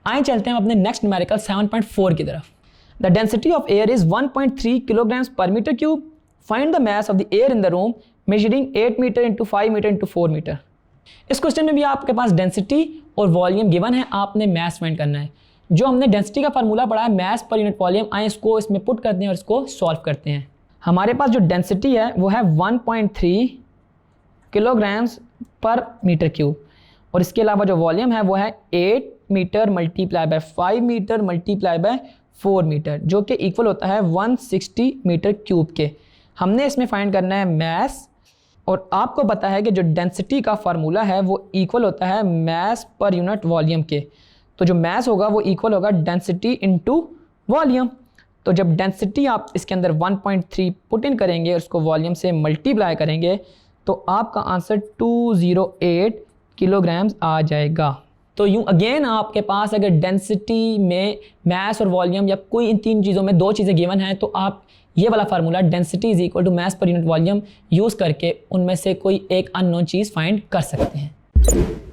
आइए चलते हैं अपने नेक्स्ट न्यूमेरिकल 7.4 की तरफ। The density of air is 1.3 kilograms per metre cube. Find the mass of the air in the room measuring 8 metre into 5 metre into 4 metre. इस question में भी आपके पास डेंसिटी और वॉल्यूम गिवन है, आपने मास फाइंड करना है। जो हमने डेंसिटी का फार्मूला पढ़ा है मास पर यूनिट वॉल्यूम, आए इसको इसमें पुट करते हैं और इसको सॉल्व करते हैं। हमारे पास जो डेंसिटी है वो है 1.3 किलोग्राम्स पर मीटर क्यूब और इसके अलावा जो वॉल्यूम है वो है 8 metre multiply by 5 metre multiply by 4 metre, जो कि इक्वल होता है 160 मीटर क्यूब के। हमने इसमें फाइंड करना है मास, और आपको पता है कि जो डेंसिटी का फार्मूला है वो इक्वल होता है मास पर यूनिट वॉल्यूम के। तो जो मास होगा वो इक्वल होगा डेंसिटी इनटू वॉल्यूम। तो जब डेंसिटी आप इसके अंदर 1.3 पुट इन करेंगे और उसको वॉल्यूम से मल्टीप्लाई करेंगे तो आपका आंसर 208 किलोग्राम्स आ जाएगा। तो यूँ अगेन आपके पास अगर डेंसिटी में मास और वॉल्यूम या कोई इन तीन चीज़ों में दो चीज़ें गिवन हैं तो आप ये वाला formula density is equal to mass per unit volume use करके उनमें से कोई एक अननोन चीज़ फाइंड कर सकते हैं।